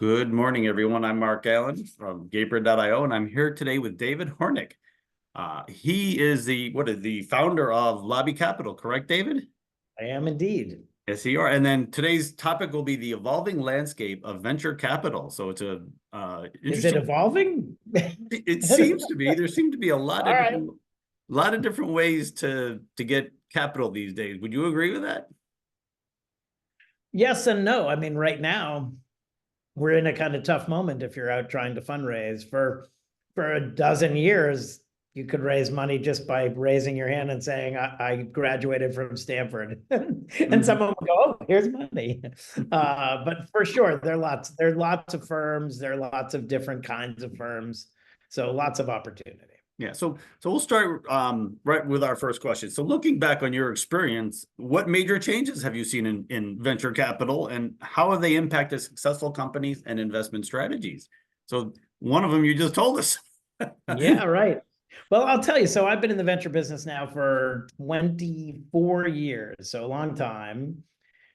Good morning, everyone. I'm Mark Allen from Gaper.io, and I'm here today with David Hornik. He is the founder of Lobby Capital, correct, David? I am indeed. Yes, you are. And then today's topic will be the evolving landscape of venture capital. So it's a Is it interesting. evolving? It seems to be. There seem to be a lot All of right. different ways to get capital these days. Would you agree with that? Yes and no. I mean, right now, we're in a kind of tough moment if you're out trying to fundraise. For a dozen years, you could raise money just by raising your hand and saying, I graduated from Stanford. And someone will go, oh, here's money. But for sure, there are lots of firms, there are lots of different kinds of firms. So lots of opportunity. Yeah, so we'll start right with our first question. So looking back on your experience, what major changes have you seen in venture capital, and how have they impacted successful companies and investment strategies? So one of them you just told us. Yeah, right. Well, I'll tell you. So I've been in the venture business now for 24 years, so a long time.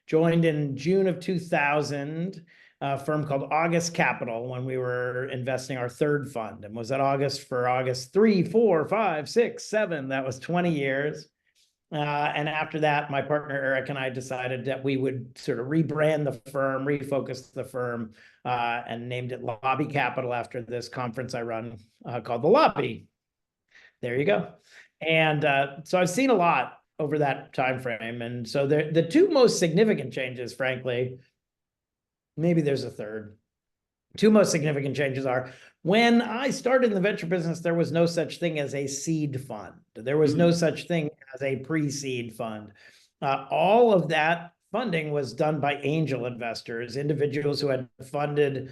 Joined in June of 2000, a firm called August Capital when we were investing our third fund, and was at August 3, 4, 5, 6, 7. That was 20 years. And after that, my partner Eric and I decided that we would sort of rebrand the firm, refocus the firm, and named it Lobby Capital after this conference I run called The Lobby. There you go. And so I've seen a lot over that time frame. And so the two most significant changes, frankly, maybe there's a third. Two most significant changes are, when I started in the venture business, there was no such thing as a seed fund. There was no such thing as a pre-seed fund. All of that funding was done by angel investors, individuals who had funded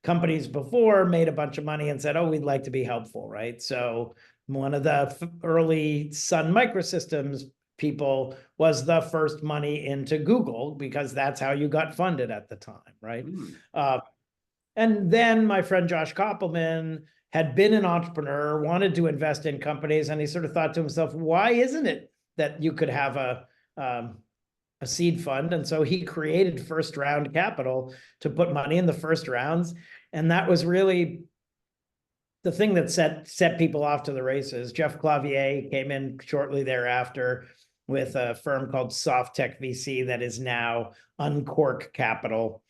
companies before, made a bunch of money, and said, oh, we'd like to be helpful, right? So one of the early Sun Microsystems people was the first money into Google, because that's how you got funded at the time, right? And then my friend Josh Koppelman had been an entrepreneur, wanted to invest in companies, and he sort of thought to himself, why isn't it that you could have a seed fund? And so he created First Round Capital to put money in the first rounds. And that was really the thing that set people off to the races. Jeff Clavier came in shortly thereafter with a firm called Soft Tech VC that is now Uncork Capital.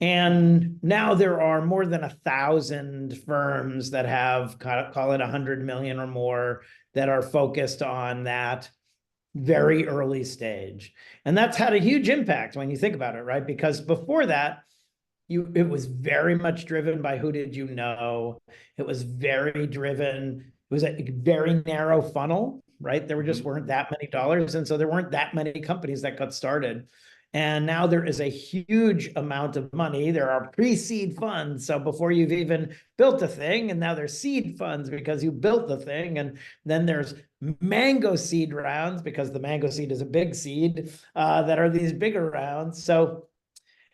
And now there are more than 1,000 firms that have, call it 100 million or more, that are focused on that very early stage. And that's had a huge impact when you think about it, right? Because before that, it was very much driven by who did you know. It was very driven. It was a very narrow funnel, right? There just weren't that many dollars. And so there weren't that many companies that got started. And now there is a huge amount of money. There are pre-seed funds. So before you've even built a thing, and now there's seed funds because you built the thing. And then there's mango seed rounds, because the mango seed is a big seed, that are these bigger rounds. So,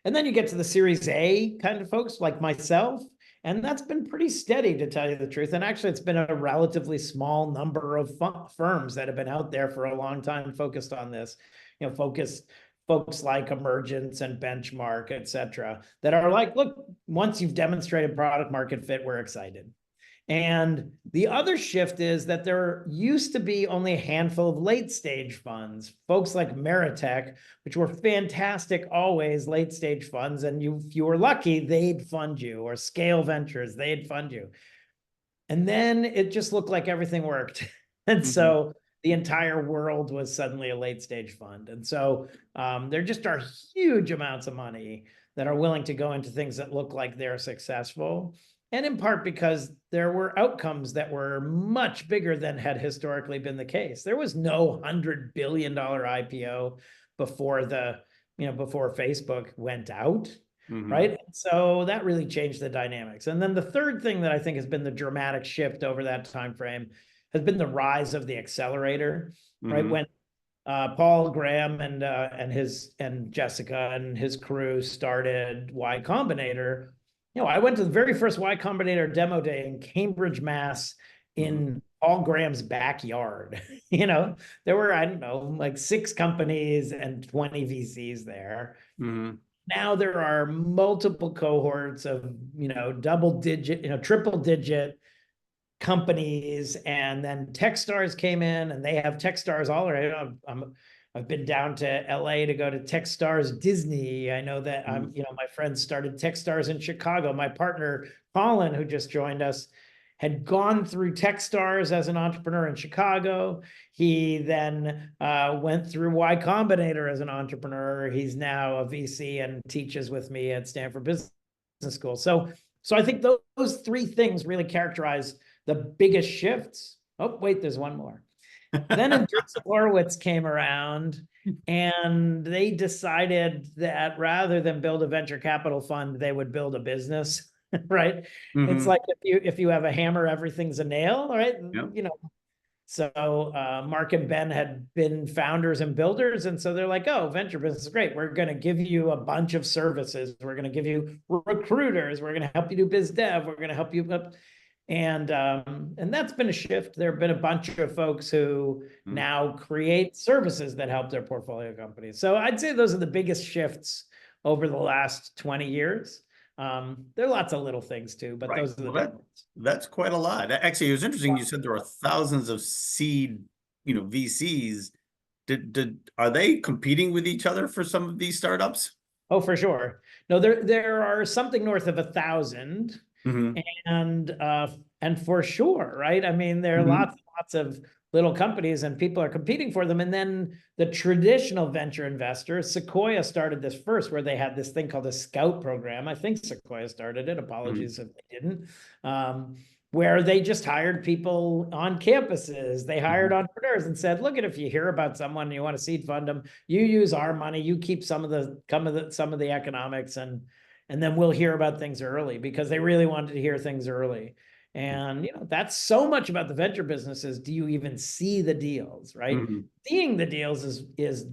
and then you get to the Series A kind of folks like myself. And that's been pretty steady, to tell you the truth. And actually, it's been a relatively small number of firms that have been out there for a long time focused on this, folks like Emergence and Benchmark, et cetera, that are like, look, once you've demonstrated product market fit, we're excited. And the other shift is that there used to be only a handful of late stage funds, folks like Meritech, which were fantastic, always late stage funds. And if you were lucky, they'd fund you, or Scale Ventures, they'd fund you. And then it just looked like everything worked. And so the entire world was suddenly a late stage fund. And so there just are huge amounts of money that are willing to go into things that look like they're successful. And in part because there were outcomes that were much bigger than had historically been the case. There was no $100 billion IPO before before Facebook went out. Right. So that really changed the dynamics. And then the third thing that I think has been the dramatic shift over that time frame has been the rise of the accelerator, right? When Paul Graham and Jessica and his crew started Y Combinator, I went to the very first Y Combinator demo day in Cambridge, Mass, in Paul Graham's backyard. There were, I don't know, like 6 companies and 20 VCs there. now there are multiple cohorts of, double digit, triple digit companies, and then Techstars came in, and they have Techstars all right. I've been down to LA to go to Techstars Disney. I know that my friends started Techstars in Chicago. My partner Colin, who just joined us, had gone through Techstars as an entrepreneur in Chicago. He then went through Y Combinator as an entrepreneur. He's now a VC and teaches with me at Stanford Business School. So I think those three things really characterize the biggest shifts. Oh, wait, there's one more. Then Andreessen Horowitz came around, and they decided that rather than build a venture capital fund, they would build a business, right? It's like if you have a hammer, everything's a nail, right? Yep. So Mark and Ben had been founders and builders, and so they're like, oh, venture business is great. We're going to give you a bunch of services. We're going to give you recruiters. We're going to help you do biz dev. We're going to help you up. And that's been a shift. There have been a bunch of folks who now create services that help their portfolio companies. So I'd say those are the biggest shifts over the last 20 years. There are lots of little things too, but those are the big ones. That's quite a lot. Actually, it was interesting. You said there are thousands of seed, VCs. Are they competing with each other for some of these startups? Oh, for sure. No, there are something north of 1,000. And for sure, right? I mean, there are lots of little companies, and people are competing for them. And then the traditional venture investors, Sequoia started this first, where they had this thing called a Scout program. I think Sequoia started it. Apologies if they didn't. Where they just hired people on campuses. They hired entrepreneurs and said, look, if you hear about someone and you want to seed fund them, you use our money, you keep some of the economics, and then we'll hear about things early, because they really wanted to hear things early. And that's so much about the venture businesses. Do you even see the deals, right? Seeing the deals is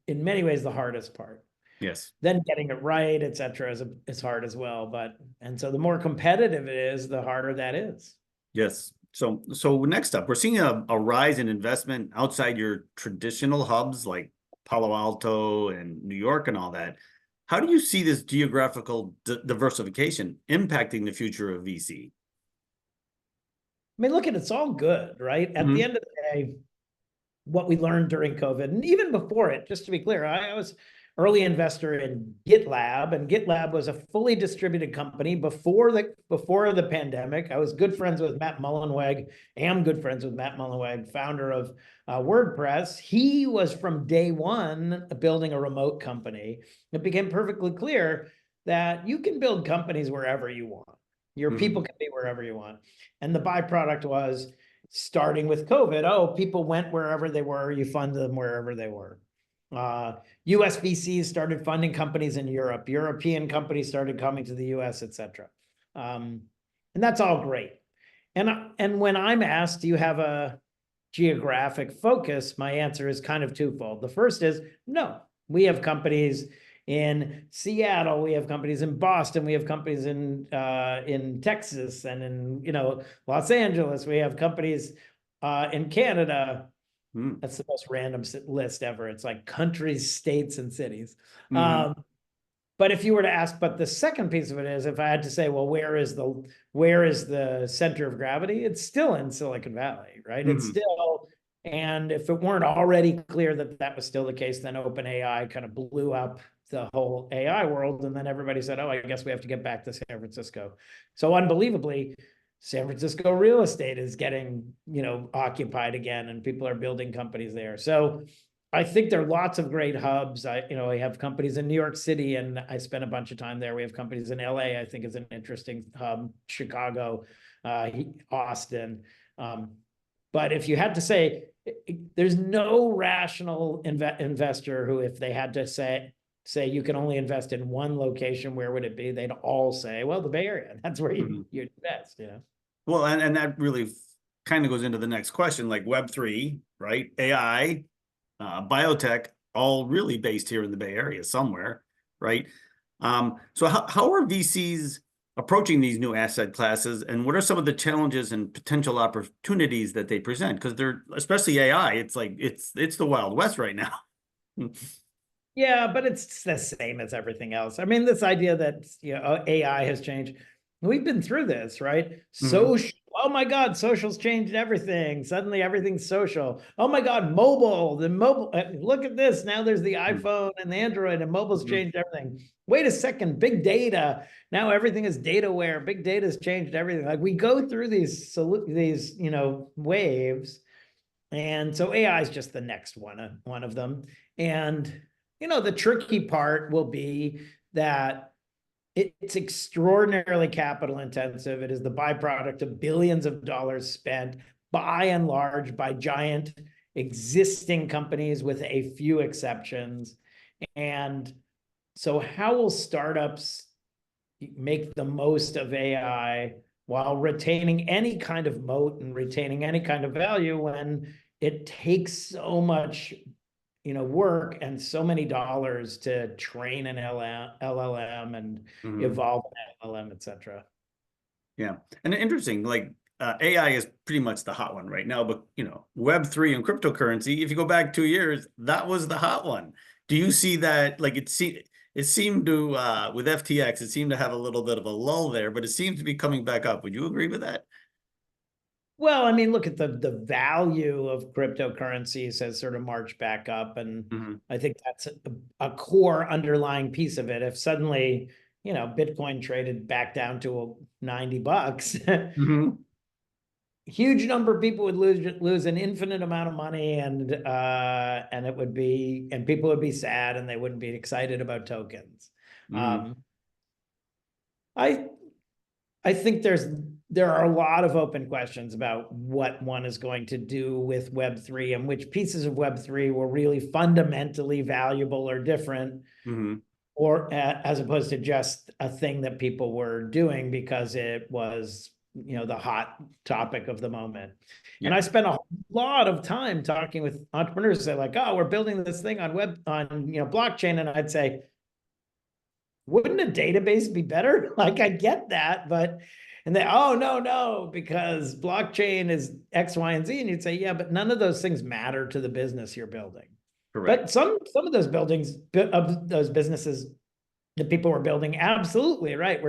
in many ways the hardest part. Yes. Then getting it right, et cetera, is hard as well. And so the more competitive it is, the harder that is. Yes. So next up, we're seeing a rise in investment outside your traditional hubs like Palo Alto and New York and all that. How do you see this geographical diversification impacting the future of VC? I mean, look, it's all good, right? At the end of the day, what we learned during COVID, and even before it, just to be clear, I was early investor in GitLab, and GitLab was a fully distributed company before the pandemic. I was good friends with Matt Mullenweg, founder of WordPress. He was from day one building a remote company. It became perfectly clear that you can build companies wherever you want. Your people can be wherever you want. And the byproduct was, starting with COVID, people went wherever they were, you fund them wherever they were. US VCs started funding companies in Europe. European companies started coming to the US, et cetera. And that's all great. And when I'm asked, do you have a geographic focus? My answer is kind of twofold. The first is no. We have companies in Seattle, we have companies in Boston, we have companies in Texas and in Los Angeles. We have companies in Canada. That's the most random list ever. It's like countries, states, and cities. But if you were to ask, but the second piece of it is, if I had to say, well, where is the center of gravity? It's still in Silicon Valley, right? It's still, and if it weren't already clear that that was still the case, then OpenAI kind of blew up the whole AI world. And then everybody said, oh, I guess we have to get back to San Francisco. So unbelievably, San Francisco real estate is getting, occupied again, and people are building companies there. So I think there are lots of great hubs. We have companies in New York City, and I spent a bunch of time there. We have companies in LA, I think is an interesting hub, Chicago, Austin. But if you had to say, there's no rational investor who, if they had to say you can only invest in one location, where would it be? They'd all say, well, the Bay Area. That's where you invest, Well, and that really kind of goes into the next question, like Web3, right? AI, biotech, all really based here in the Bay Area somewhere, right? So how are VCs approaching these new asset classes, and what are some of the challenges and potential opportunities that they present? Because they're, especially AI, it's like it's the Wild West right now. Yeah, but it's the same as everything else. I mean, this idea that AI has changed. We've been through this, right? Mhm. Social. Oh my God, social's changed everything. Suddenly everything's social. Oh my God, mobile. The mobile. Look at this. Now there's the Mhm. iPhone and the Android, and mobile's Mhm. changed everything. Wait a second, big data. Now everything is data aware. Big data has changed everything. Like we go through these waves, and so AI is just the next one of them. And the tricky part will be that it's extraordinarily capital intensive. It is the byproduct of billions of dollars spent by and large by giant existing companies with a few exceptions. And so how will startups make the most of AI while retaining any kind of moat and retaining any kind of value when it takes so much work and so many dollars to train an LLM and Mhm. evolve an LLM, et cetera. Yeah. And interesting, like AI is pretty much the hot one right now, but Web3 and cryptocurrency, if you go back 2 years, that was the hot one. Do you see that? Like it seemed to with FTX, it seemed to have a little bit of a lull there, but it seems to be coming back up. Would you agree with that? Well, I mean, look at the value of cryptocurrencies has sort of marched back up, and Hmm. I think that's a core underlying piece of it. If suddenly, Bitcoin traded back down to $90, Hmm. huge number of people would lose an infinite amount of money, and people would be sad, and they wouldn't be excited about tokens. Hmm. Um, I I think there are a lot of open questions about what one is going to do with Web3 and which pieces of Web3 were really fundamentally valuable or different, Hmm. or as opposed to just a thing that people were doing because it was the hot topic of the moment. And Yeah. I spent a lot of time talking with entrepreneurs. They're like, oh, we're building this thing on blockchain, and I'd say, wouldn't a database be better? Like, I get that, but and they, oh no, no, because blockchain is X, Y, and Z. And you'd say, yeah, but none of those things matter to the business you're building. Correct. But some of those of those businesses that people were building, absolutely right.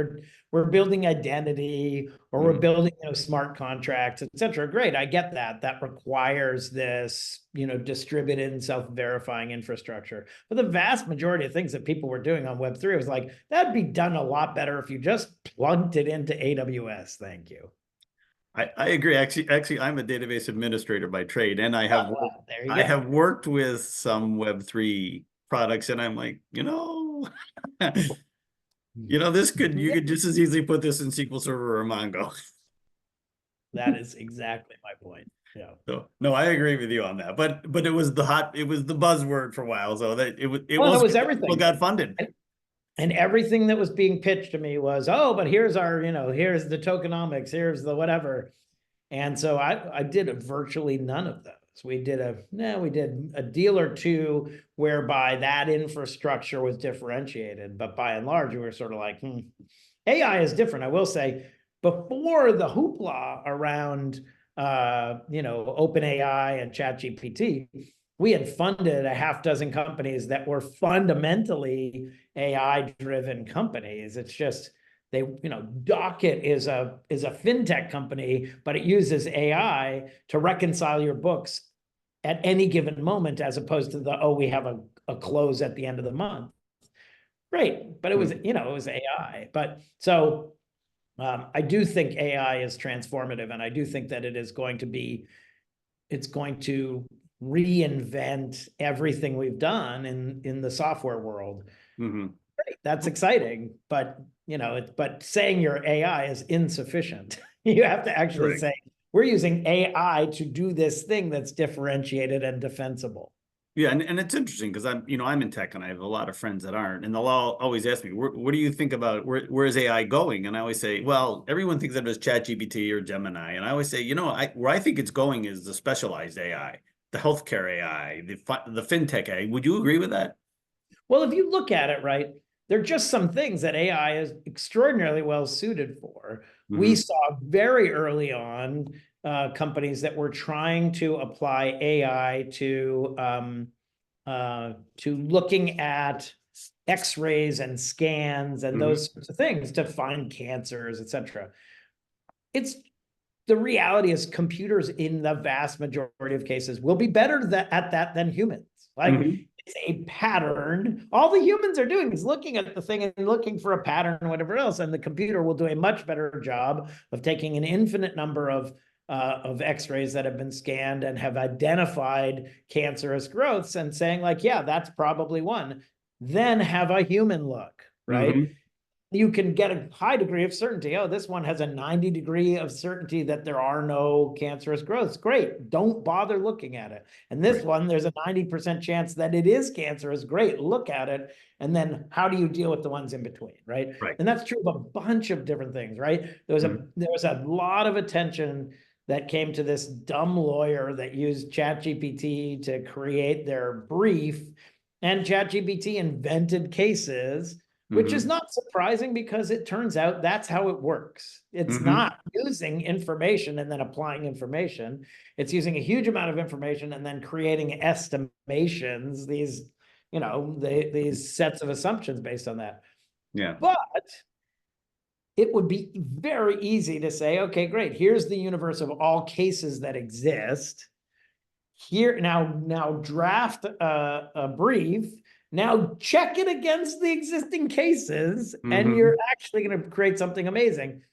We're building identity, or we're Hmm. building smart contracts, et cetera. Great, I get that. That requires this distributed and self-verifying infrastructure. But the vast majority of things that people were doing on Web3 was like, that'd be done a lot better if you just plugged it into AWS. Thank you. I agree. Actually, I'm a database administrator by trade, and Oh, well, there you I go. have worked with some Web3 products, and I'm like, you could just as easily put this in SQL Server or Mongo. That is exactly my point. Yeah. So no, I agree with you on that. But it was the buzzword for a while. So that it Well, it was was people everything. got funded. And everything that was being pitched to me was, oh, but here's the tokenomics, here's the whatever. And so I did virtually none of those. We did a deal or two whereby that infrastructure was differentiated, but by and large, we were sort of like, AI is different. I will say, before the hoopla around OpenAI and ChatGPT, we had funded a half dozen companies that were fundamentally AI driven companies. It's just Docket is a fintech company, but it uses AI to reconcile your books at any given moment, as opposed to we have a close at the end of the month. Great, but it was Hmm. it was AI. But so I do think AI is transformative, and I do think that it's going to reinvent everything we've done in the software world. Hmm. Great, that's exciting, but but saying your AI is insufficient. You have to actually Correct. say, we're using AI to do this thing that's differentiated and defensible. Yeah, and it's interesting because I'm in tech and I have a lot of friends that aren't, and they'll always ask me, what do you think about where is AI going? And I always say, well, everyone thinks of it as ChatGPT or Gemini, and I always say, where I think it's going is the specialized AI, the healthcare AI, the fintech AI. Would you agree with that? Well, if you look at it, right, there are just some things that AI is extraordinarily well suited for. We Hmm. saw very early on companies that were trying to apply AI to to looking at X-rays and scans and those sorts of things to find cancers, etc. The reality is computers in the vast majority of cases will be better at that than humans. Like it's a pattern. All the humans are doing is looking at the thing and looking for a pattern and whatever else. And the computer will do a much better job of taking an infinite number of X-rays that have been scanned and have identified cancerous growths and saying like, yeah, that's probably one. Then have a human look, right? You can get a high degree of certainty. Oh, this one has a 90 degree of certainty that there are no cancerous growths. Great. Don't bother looking at it. And this one, there's a 90% chance that it is cancerous. Great. Look at it. And then how do you deal with the ones in between, right? And that's true of a bunch of different things, right? There was a lot of attention that came to this dumb lawyer that used ChatGPT to create their brief, and ChatGPT invented cases, which is not surprising because it turns out that's how it works. It's not using information and then applying information. It's using a huge amount of information and then creating estimations, these sets of assumptions based on that. But it would be very easy to say, okay, great, here's the universe of all cases that exist. Here, now draft a brief. Now check it against the existing cases, and you're actually going to create something amazing.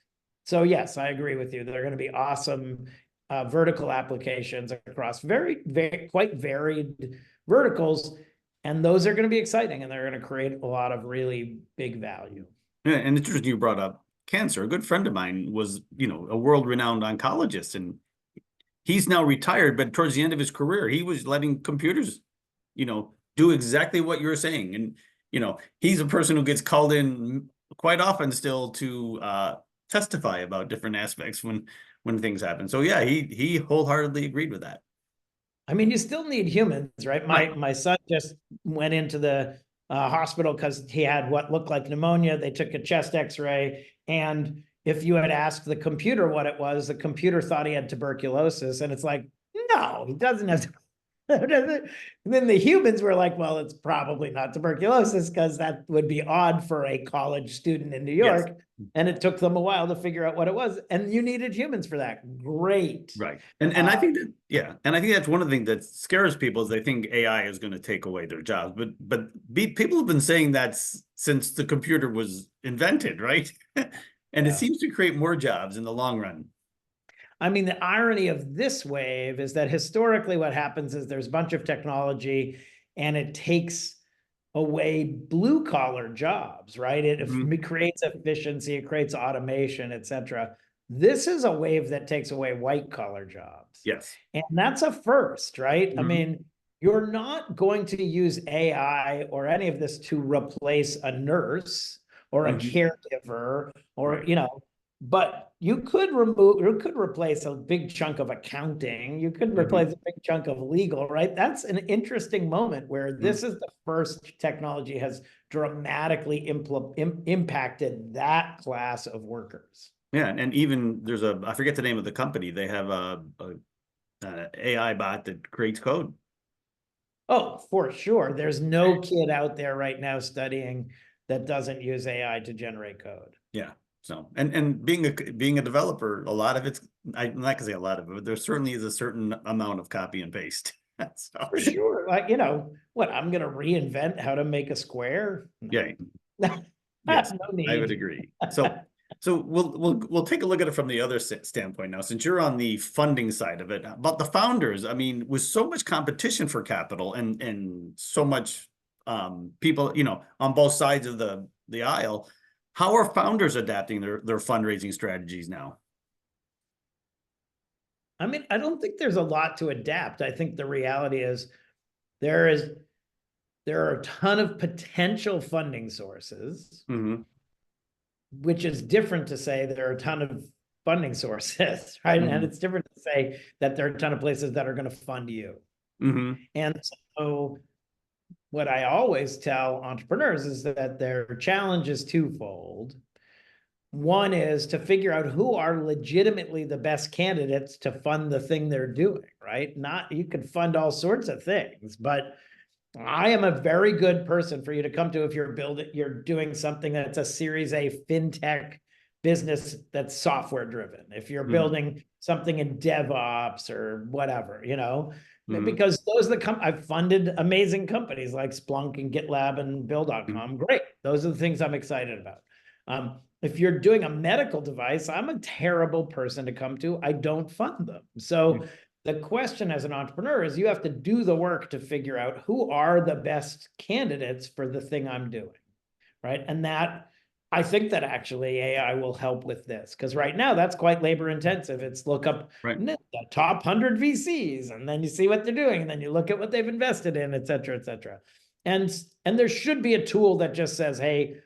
So yes, I agree with you. There are going to be awesome vertical applications across quite varied verticals, and those are going to be exciting, and they're going to create a lot of really big value. Yeah, and interesting you brought up cancer. A good friend of mine was, a world-renowned oncologist, and he's now retired, but towards the end of his career, he was letting computers, do exactly what you're saying. And, he's a person who gets called in quite often still to testify about different aspects when things happen. So yeah, he wholeheartedly agreed with that. I mean, you still need humans, right? My son just went into the hospital because he had what looked like pneumonia. They took a chest X-ray, and if you had asked the computer what it was, the computer thought he had tuberculosis, and it's like, no, he doesn't have And then the humans were like, well, it's probably not tuberculosis because that would be odd for a college student in New York. And it took them a while to figure out what it was. And you needed humans for that. Great. Right. And I think that, and I think that's one of the things that scares people is they think AI is going to take away their jobs. But people have been saying that since the computer was invented, right? And it seems to create more jobs in the long run. I mean, the irony of this wave is that historically what happens is there's a bunch of technology and it takes away blue collar jobs, right? It creates efficiency, it creates automation, et cetera. This is a wave that takes away white collar jobs. Yes. And that's a first, right? I mean, you're not going to use AI or any of this to replace a nurse or a caregiver or, but you could replace a big chunk of accounting. You could replace a big chunk of legal, right? That's an interesting moment where this is the first technology has dramatically impacted that class of workers. Yeah, and even there's I forget the name of the company. They have a AI bot that creates code. Oh, for sure. There's no kid out there right now studying that doesn't use AI to generate code. Yeah. So, and being a developer, a lot of it's, I'm not gonna say a lot of it, but there certainly is a certain amount of copy and paste. So. For sure. Like, what, I'm going to reinvent how to make a square? Yeah. That's no need. I would agree. So we'll take a look at it from the other standpoint now, since you're on the funding side of it. About the founders, I mean, with so much competition for capital and so much people, on both sides of the aisle, how are founders adapting their fundraising strategies now? I mean, I don't think there's a lot to adapt. I think the reality is there are a ton of potential funding sources, which is different to say there are a ton of funding sources, right? And it's different to say that there are a ton of places that are going to fund you. And so what I always tell entrepreneurs is that their challenge is twofold. One is to figure out who are legitimately the best candidates to fund the thing they're doing, right? You could fund all sorts of things, but I am a very good person for you to come to if you're doing something that's a Series A fintech business that's software driven. If you're Mhm. building something in DevOps or whatever, Mhm. because those are I've funded amazing companies like Splunk and GitLab and Mhm. Bill.com. Great. Those are the things I'm excited about. If you're doing a medical device, I'm a terrible person to come to. I don't fund them. So the question as an entrepreneur is you have to do the work to figure out who are the best candidates for the thing I'm doing, right? And that I think that actually AI will help with this because right now that's quite labor intensive. It's look up Right. the top 100 VCs and then you see what they're doing and then you look at what they've invested in, et cetera, et cetera. And there should be a tool that just says, hey,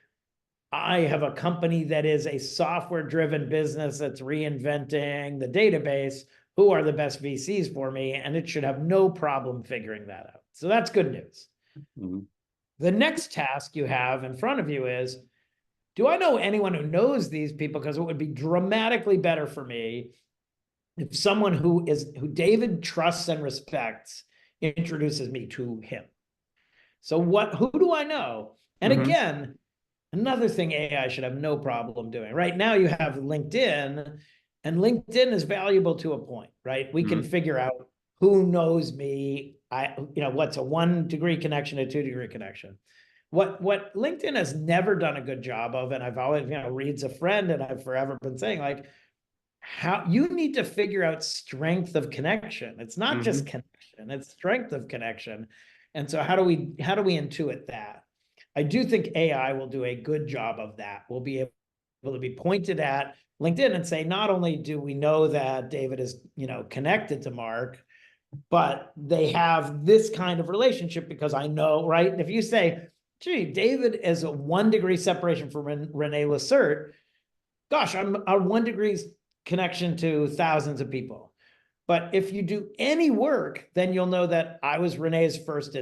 I have a company that is a software driven business that's reinventing the database. Who are the best VCs for me? And it should have no problem figuring that out. So that's good news. Mhm. The next task you have in front of you is, do I know anyone who knows these people? Because it would be dramatically better for me if someone who David trusts and respects introduces me to him. So who do I know? And Mhm. again, another thing AI should have no problem doing. Right now you have LinkedIn, and LinkedIn is valuable to a point, right? We can Mhm. figure out who knows me. What's a 1-degree connection, a 2-degree connection. What LinkedIn has never done a good job of, and I've always, Reed's a friend, and I've forever been saying, like, how you need to figure out strength of connection. It's not just Mhm. connection, it's strength of connection. And so how do we intuit that? I do think AI will do a good job of that. We'll be able to be pointed at LinkedIn and say, not only do we know that David is, connected to Mark, but they have this kind of relationship because I know, right? If you say, gee, David is a 1-degree separation from Renee Lacerte, gosh, I'm a 1 degree connection to thousands of people. But if you do any work, then you'll know that I was Renee's first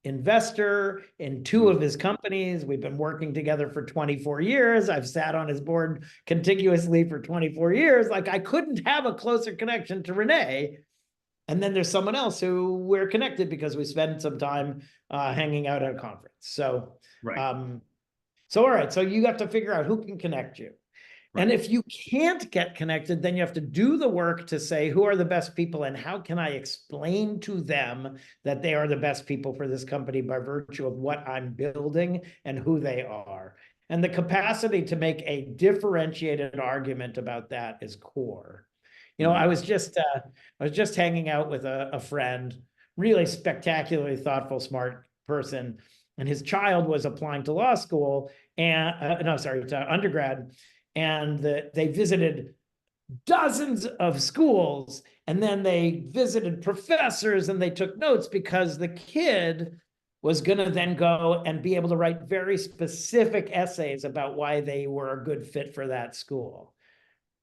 investor in 2 of his companies. We've been working together for 24 years. I've sat on his board contiguously for 24 years. Like, I couldn't have a closer connection to Renee. And then there's someone else who we're connected because we spent some time hanging out at a conference. So, Right. all right. So you have to figure out who can connect you. And Right. if you can't get connected, then you have to do the work to say, who are the best people and how can I explain to them that they are the best people for this company by virtue of what I'm building and who they are. And the capacity to make a differentiated argument about that is core. Mhm. I was just hanging out with a friend, really spectacularly thoughtful, smart person, and his child was applying to law school and no, sorry, to undergrad, and they visited dozens of schools, and then they visited professors and they took notes because the kid was going to then go and be able to write very specific essays about why they were a good fit for that school.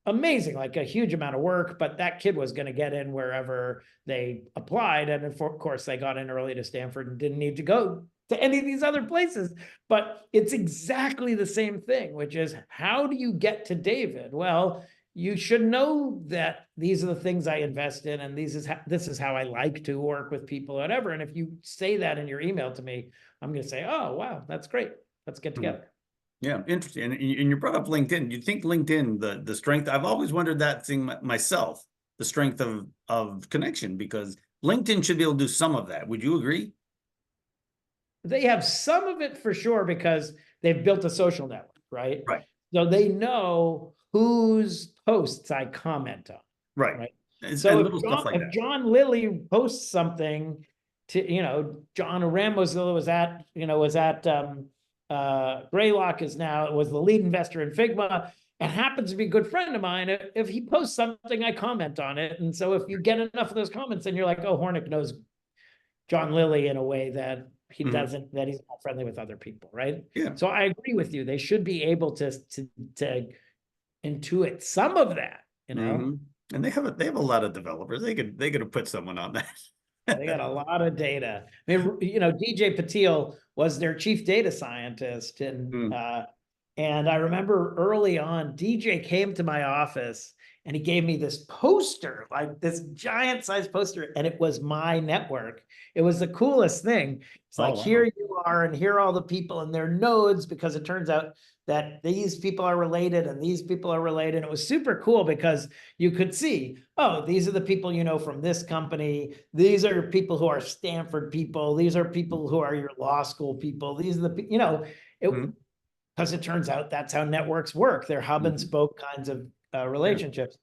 Amazing, like a huge amount of work, but that kid was going to get in wherever they applied. And of course, they got in early to Stanford and didn't need to go to any of these other places. But it's exactly the same thing, which is, how do you get to David? Well, you should know that these are the things I invest in, and this is how I like to work with people, whatever. And if you say that in your email to me, I'm going to say, oh, wow, that's great. Let's get Mhm. together. Yeah, interesting. And you brought up LinkedIn. You think LinkedIn, the strength, I've always wondered that thing myself, the strength of connection, because LinkedIn should be able to do some of that. Would you agree? They have some of it for sure because they've built a social network, right? Right. So they know whose posts I comment on, Right. right? So And little stuff like if that. John Lilly posts something to, John Ramos was at Greylock, was the lead investor in Figma and happens to be a good friend of mine. If he posts something, I comment on it. And so if you get enough of those comments, then you're like, oh, Hornik knows John Lilly in a way that he Mhm. doesn't, that he's not friendly with other people, right? Yeah. So I agree with you. They should be able to intuit some of that. And they have a lot of developers. They could have put someone on They that. got a lot of data. I mean, DJ Patil was their chief data scientist, and Mm. And I remember early on, DJ came to my office and he gave me this poster, like this giant size poster, and it was my network. It was the coolest thing. It's Oh, like, wow. here you are, and here are all the people and their nodes, because it turns out that these people are related and these people are related. And it was super cool because you could see, oh, these are the people you know from this company. These are people who are Stanford people. These are people who are your law school people. These are the, it, Mhm. because it turns out that's how networks work. They're hub and Mhm. spoke kinds of Yeah. relationships.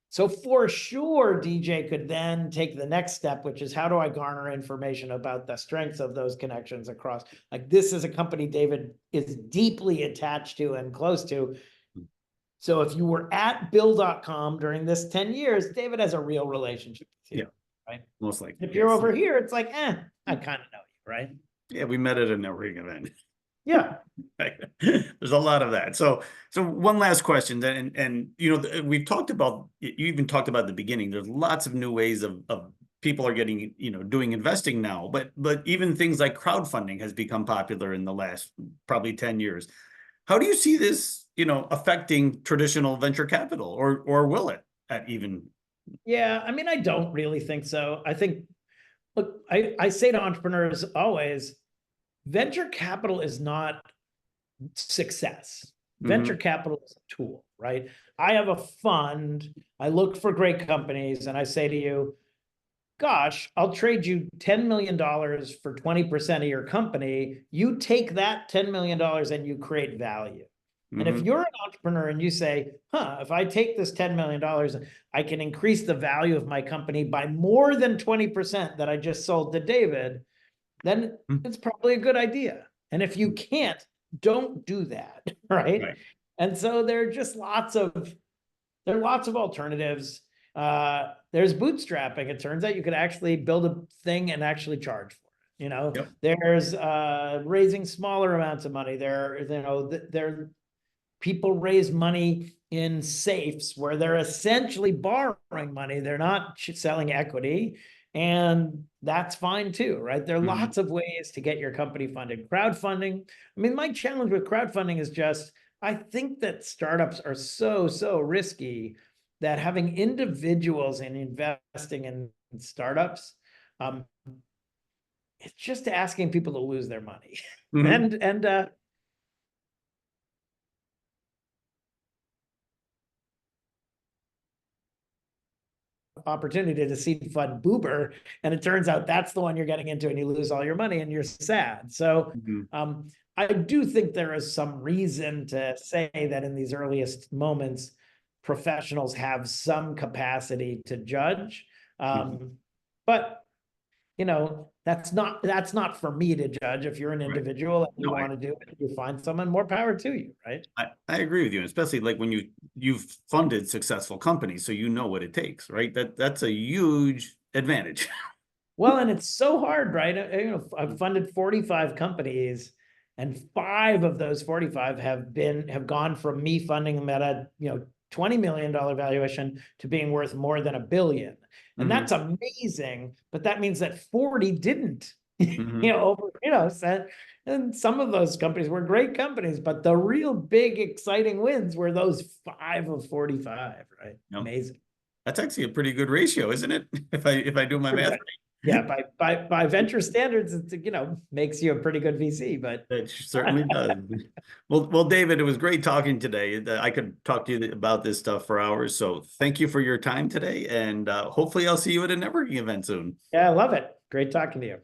So for sure, DJ could then take the next step, which is, how do I garner information about the strengths of those connections across? Like, this is a company David is deeply attached to and close to. So if you were at Bill.com during this 10 years, David has a real relationship with Yeah, you, right? most likely. If you're Yes. over here, it's like, I kind of know you, right? Yeah, we met at a networking event. Yeah. Right. There's a lot of that. So one last question then, and we've talked about, you even talked about at the beginning, there's lots of new ways of people are getting, doing investing now, but even things like crowdfunding has become popular in the last probably 10 years. How do you see this, affecting traditional venture capital, or will it at even? Yeah. I mean, I don't really think so. I think, look, I say to entrepreneurs always, venture capital is not success. Venture Mhm. capital is a tool, right? I have a fund, I look for great companies, and I say to you, gosh, I'll trade you $10 million for 20% of your company. You take that $10 million and you create value. And if Mhm. you're an entrepreneur and you say, if I take this $10 million, I can increase the value of my company by more than 20% that I just sold to David, then Mhm. it's probably a good idea. And if you can't, don't do that, right? Right. And so there are lots of alternatives. There's bootstrapping. It turns out you could actually build a thing and actually charge for it. Yep. There's raising smaller amounts of money. People raise money in safes where they're essentially borrowing money. They're not selling equity. And that's fine too, right? There are Mhm. lots of ways to get your company funded. Crowdfunding. I mean, my challenge with crowdfunding is just, I think that startups are so risky that having individuals and investing in startups, um, it's just asking people to lose their money. Mhm. and opportunity to seed fund Boober, and it turns out that's the one you're getting into, and you lose all your money and you're sad. So Mhm. I do think there is some reason to say that in these earliest moments, professionals have some capacity to judge. Mhm. But that's not for me to judge. If you're an Right. individual and you No, want to do it, you find someone, more power to you, right? I agree with you, especially like when you've funded successful companies, so you know what it takes, right? That's a huge advantage. Well, and it's so hard, right? I've funded 45 companies, and 5 of those 45 have gone from me funding them at a $20 million valuation to being worth more than $1 billion. And Hmm. that's amazing, but that means that 40 didn't. Hmm. And some of those companies were great companies, but the real big exciting wins were those 5 of 45, right? No, Amazing. that's actually a pretty good ratio, isn't it? If I do my math Yeah, right. by venture standards, it makes you a pretty good VC. But It certainly does. Well, David, it was great talking today. I could talk to you about this stuff for hours. So thank you for your time today, and hopefully I'll see you at a networking event soon. yeah, I love it. Great talking to you.